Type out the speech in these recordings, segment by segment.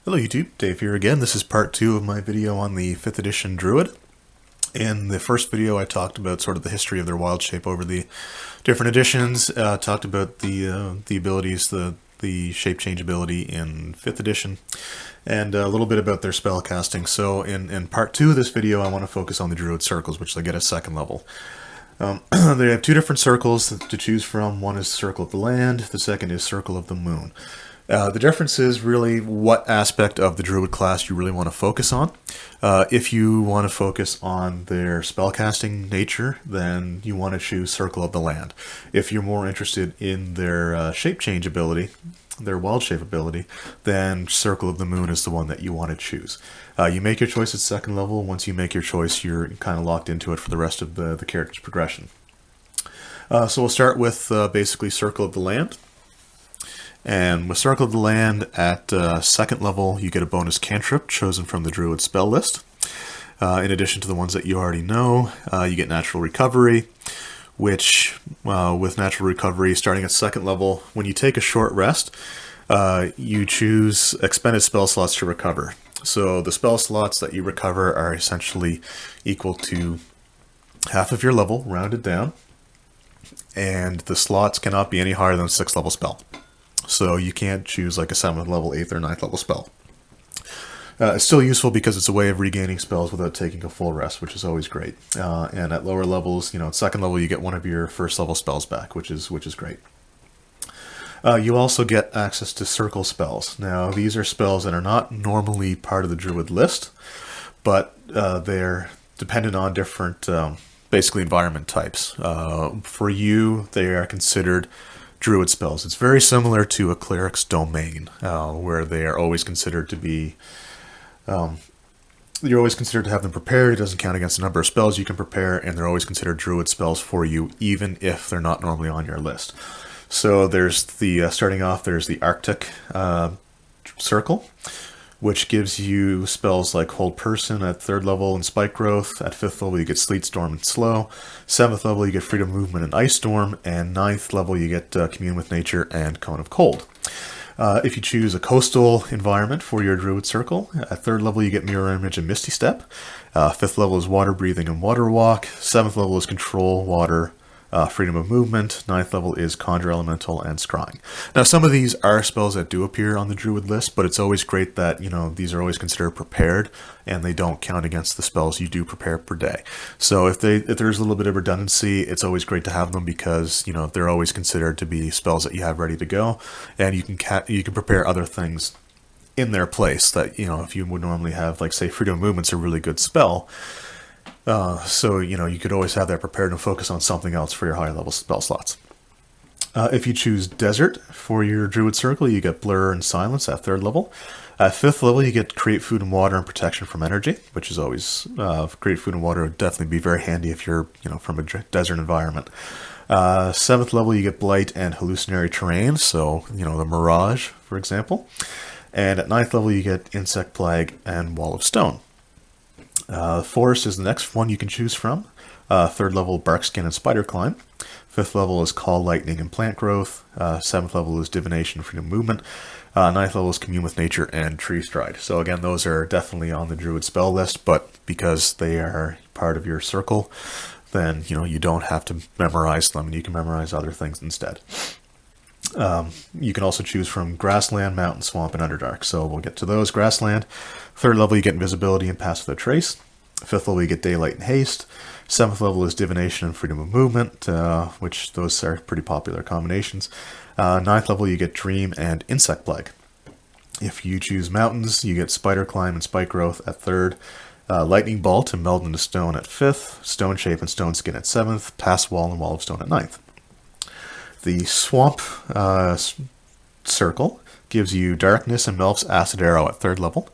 Hello YouTube, Dave here again. This is part 2 of my video on the 5th edition Druid. In the first video I talked about sort of the history of their wild shape over the different editions, talked about the abilities, the shape change ability in 5th edition, and a little bit about their spell casting. So in part 2 of this video I want to focus on the Druid Circles, which they get at 2nd level. They have 2 different circles to choose from. One is Circle of the Land, the second is Circle of the Moon. The difference is really what aspect of the Druid class you really want to focus on. If you want to focus on their spellcasting nature, then you want to choose Circle of the Land. If you're more interested in their shape change ability, their wild shape ability, then Circle of the Moon is the one that you want to choose. You make your choice at 2nd level. Once you make your choice, you're kind of locked into it for the rest of the character's progression. So we'll start with basically Circle of the Land. And with Circle of the Land at 2nd level, you get a bonus cantrip chosen from the Druid spell list. In addition to the ones that you already know, you get Natural Recovery, which with Natural Recovery starting at 2nd level, when you take a short rest, you choose expended spell slots to recover. So the spell slots that you recover are essentially equal to half of your level, rounded down, and the slots cannot be any higher than a 6th level spell. So you can't choose like a 7th level, 8th, or 9th level spell. It's still useful because it's a way of regaining spells without taking a full rest, which is always great. And at lower levels, at 2nd level, you get one of your 1st level spells back, which is great. You also get access to circle spells. Now, these are spells that are not normally part of the Druid list, but they're dependent on different, basically, environment types. For you, they are considered Druid spells. It's very similar to a cleric's domain, where they are always considered to be, you're always considered to have them prepared. It doesn't count against the number of spells you can prepare, and they're always considered Druid spells for you, even if they're not normally on your list. So there's the, starting off, there's the Arctic Circle, which gives you spells like Hold Person at 3rd level and Spike Growth. At 5th level, you get Sleet Storm and Slow. 7th level, you get Freedom of Movement and Ice Storm. And 9th level, you get Commune with Nature and Cone of Cold. If you choose a coastal environment for your Druid Circle, at 3rd level, you get Mirror Image and Misty Step. 5th level is Water Breathing and Water Walk. 7th level is Control, Water, Freedom of Movement. 9th level is Conjure Elemental and Scrying. Now, some of these are spells that do appear on the Druid list, but it's always great that, these are always considered prepared, and they don't count against the spells you do prepare per day. So if there's a little bit of redundancy, it's always great to have them because, they're always considered to be spells that you have ready to go, and you can prepare other things in their place that, if you would normally have, like, say, Freedom of Movement's a really good spell. So, you could always have that prepared and focus on something else for your higher level spell slots. If you choose Desert for your Druid Circle, you get Blur and Silence at 3rd level. At 5th level, you get Create Food and Water and Protection from Energy, which is always, Create Food and Water would definitely be very handy if you're, from a desert environment. 7th level, you get Blight and Hallucinatory Terrain, so, the Mirage, for example. And at 9th level, you get Insect Plague and Wall of Stone. Forest is the next one you can choose from. 3rd level, Barkskin and Spider Climb. 5th level is Call Lightning and Plant Growth. 7th level is Divination and Freedom Movement. 9th level is Commune with Nature and Tree Stride. So again, those are definitely on the Druid spell list, but because they are part of your circle, then you don't have to memorize them, and you can memorize other things instead. You can also choose from Grassland, Mountain, Swamp, and Underdark. So we'll get to those. Grassland, 3rd level, you get Invisibility and Pass Without Trace. 5th level, you get Daylight and Haste. 7th level is Divination and Freedom of Movement, which those are pretty popular combinations. 9th level, you get Dream and Insect Plague. If you choose Mountains, you get Spider Climb and Spike Growth at 3rd. Lightning Bolt and Meld into Stone at 5th. Stone Shape and Stone Skin at 7th. Pass Wall and Wall of Stone at 9th. The Swamp Circle gives you Darkness and Melf's Acid Arrow at 3rd level,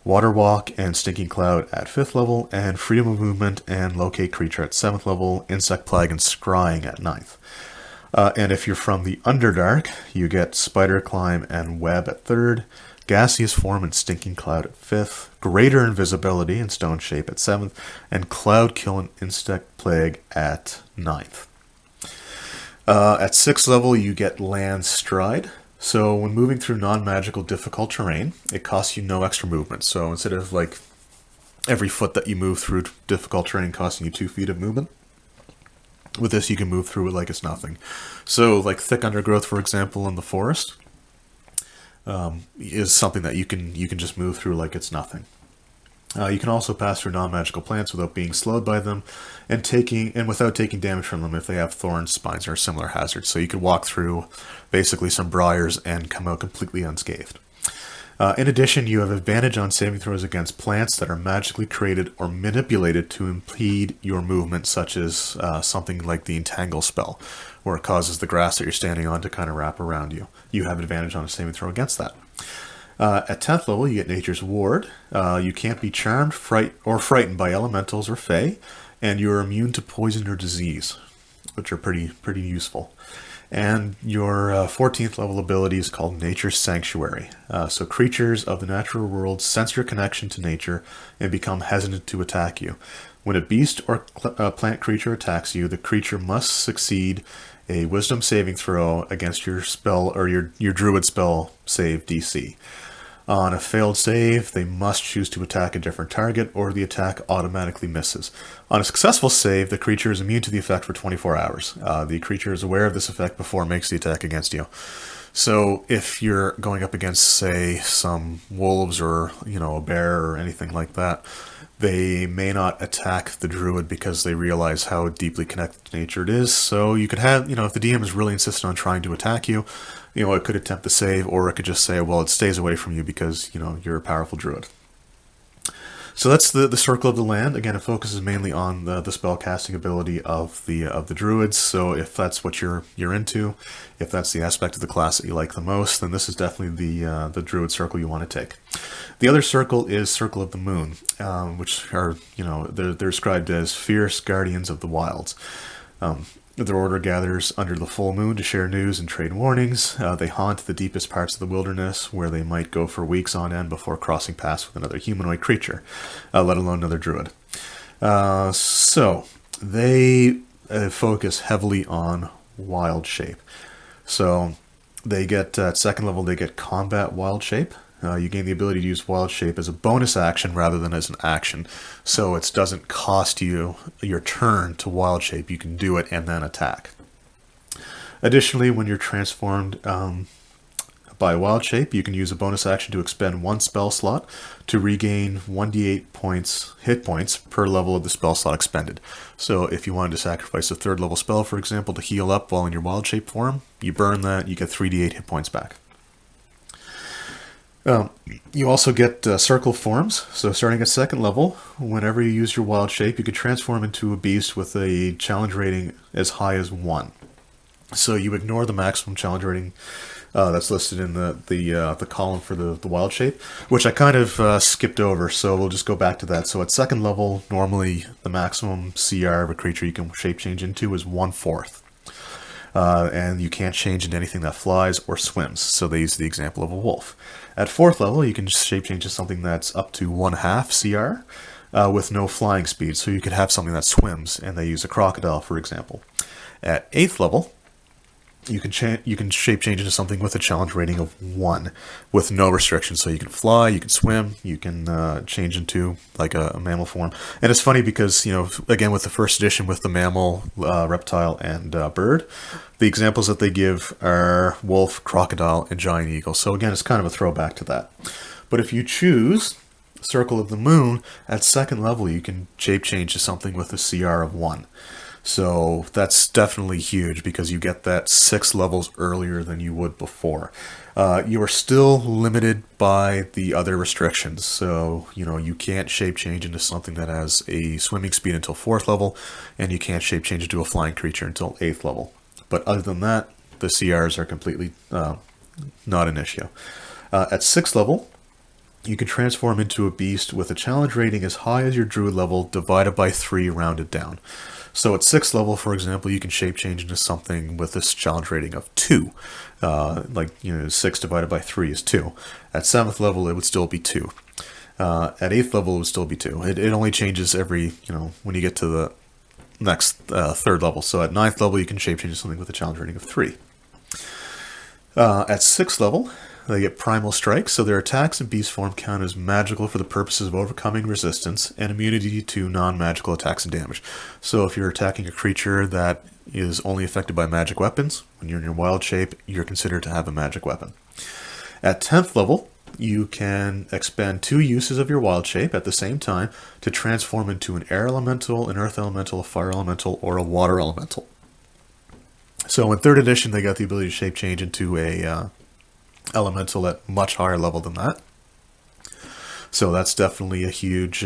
Water Walk and Stinking Cloud at 5th level, and Freedom of Movement and Locate Creature at 7th level, Insect Plague and Scrying at 9th. And if you're from the Underdark, you get Spider Climb and Web at 3rd, Gaseous Form and Stinking Cloud at 5th, Greater Invisibility and Stone Shape at 7th, and Cloud Kill and Insect Plague at 9th. At 6th level, you get Land Stride. So when moving through non-magical difficult terrain, it costs you no extra movement. So instead of like every foot that you move through difficult terrain costing you 2 feet of movement, with this you can move through it like it's nothing. So like thick undergrowth, for example, in the forest, is something that you can just move through like it's nothing. You can also pass through non-magical plants without being slowed by them, and without taking damage from them if they have thorns, spines, or similar hazards. So you could walk through basically some briars and come out completely unscathed. In addition, you have advantage on saving throws against plants that are magically created or manipulated to impede your movement, such as something like the Entangle spell, where it causes the grass that you're standing on to kind of wrap around you. You have advantage on a saving throw against that. At 10th level, you get Nature's Ward. You can't be charmed, frightened by elementals or fae, and you're immune to poison or disease, which are pretty useful. And your 14th level ability is called Nature's Sanctuary. So creatures of the natural world sense your connection to nature and become hesitant to attack you. When a beast or plant creature attacks you, the creature must succeed a wisdom saving throw against your spell or your druid spell save DC. On a failed save, they must choose to attack a different target, or the attack automatically misses. On a successful save, the creature is immune to the effect for 24 hours. The creature is aware of this effect before it makes the attack against you. So if you're going up against, say, some wolves or, a bear or anything like that, they may not attack the druid because they realize how deeply connected to nature it is. So you could have, if the DM is really insistent on trying to attack you, it could attempt to save, or it could just say, well, it stays away from you because, you're a powerful druid. So that's the Circle of the Land. Again, it focuses mainly on the spell casting ability of the druids. So if that's what you're into, if that's the aspect of the class that you like the most, then this is definitely the Druid Circle you want to take. The other circle is Circle of the Moon, which are they're described as fierce guardians of the wilds. Their order gathers under the full moon to share news and trade warnings. They haunt the deepest parts of the wilderness, where they might go for weeks on end before crossing paths with another humanoid creature, let alone another druid. So they focus heavily on wild shape. So they get, at second level, they get combat wild shape. You gain the ability to use wild shape as a bonus action rather than as an action. So it doesn't cost you your turn to wild shape. You can do it and then attack. Additionally, when you're transformed by wild shape, you can use a bonus action to expend one spell slot to regain 1d8 hit points per level of the spell slot expended. So if you wanted to sacrifice a third level spell, for example, to heal up while in your wild shape form, you burn that, you get 3d8 hit points back. You also get circle forms. So starting at second level, whenever you use your wild shape, you can transform into a beast with a challenge rating as high as 1. So you ignore the maximum challenge rating that's listed in the column for the wild shape, which I kind of skipped over, so we'll just go back to that. So at second level, normally the maximum CR of a creature you can shape change into is 1/4. And you can't change into anything that flies or swims. So they use the example of a wolf. At fourth level, you can shape change to something that's up to 1/2 CR with no flying speed. So you could have something that swims, and they use a crocodile, for example. At 8th level, you can shape change into something with a challenge rating of 1 with no restrictions. So you can fly, you can swim, you can change into like a mammal form. And it's funny because, again, with the first edition with the mammal, reptile, and bird, the examples that they give are wolf, crocodile, and giant eagle. So again, it's kind of a throwback to that. But if you choose Circle of the Moon, at second level, you can shape change to something with a CR of 1. So that's definitely huge because you get that 6 levels earlier than you would before. You are still limited by the other restrictions. So, you can't shape change into something that has a swimming speed until 4th level, and you can't shape change into a flying creature until 8th level. But other than that, the CRs are completely not an issue. At 6th level, you can transform into a beast with a challenge rating as high as your druid level divided by 3 rounded down. So at 6th level, for example, you can shape change into something with this challenge rating of 2. 6 divided by 3 is 2. At 7th level, it would still be 2. At 8th level, it would still be 2. It only changes every, when you get to the next 3rd level. So at 9th level, you can shape change to something with a challenge rating of 3. At 6th level, they get Primal Strike, so their attacks in beast form count as magical for the purposes of overcoming resistance and immunity to non-magical attacks and damage. So if you're attacking a creature that is only affected by magic weapons, when you're in your wild shape, you're considered to have a magic weapon. At 10th level, you can expend 2 uses of your wild shape at the same time to transform into an air elemental, an earth elemental, a fire elemental, or a water elemental. So in 3rd edition, they got the ability to shape change into a elemental at much higher level than that. So that's definitely a huge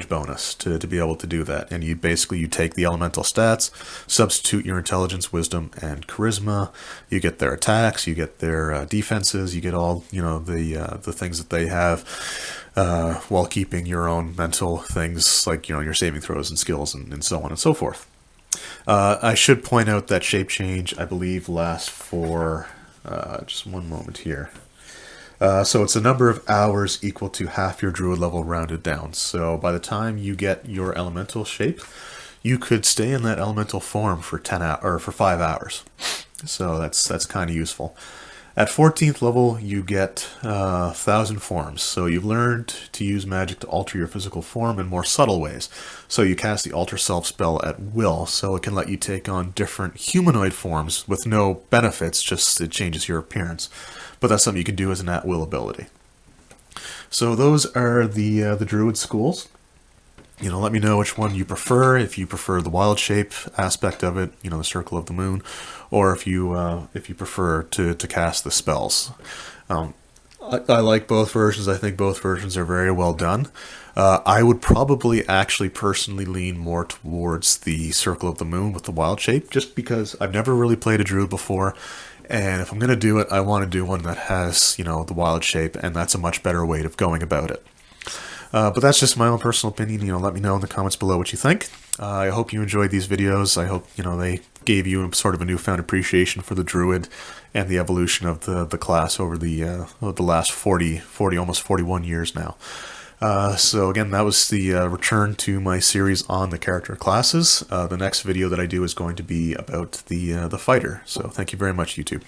bonus to be able to do that. And you take the elemental stats, substitute your intelligence, wisdom, and charisma. You get their attacks, you get their defenses, you get all the things that they have, while keeping your own mental things like your saving throws and skills and so on and so forth. I should point out that shape change, I believe, lasts for just one moment here. So it's a number of hours equal to half your druid level rounded down. So by the time you get your elemental shape, you could stay in that elemental form for 5 hours. So that's kind of useful. At 14th level, you get 1,000 forms. So you've learned to use magic to alter your physical form in more subtle ways. So you cast the Alter Self spell at will, so it can let you take on different humanoid forms with no benefits, just it changes your appearance. But that's something you can do as an at-will ability. So those are the Druid schools. Let me know which one you prefer. If you prefer the wild shape aspect of it, the Circle of the Moon, or if you prefer to cast the spells. I like both versions. I think both versions are very well done. I would probably actually personally lean more towards the Circle of the Moon with the wild shape, just because I've never really played a druid before, and if I'm going to do it, I want to do one that has, the wild shape, and that's a much better way of going about it. But that's just my own personal opinion. Let me know in the comments below what you think. I hope you enjoyed these videos. I hope, they gave you sort of a newfound appreciation for the druid and the evolution of the class over the last 40, almost 41 years now. So again, that was the return to my series on the character classes. The next video that I do is going to be about the fighter. So thank you very much, YouTube.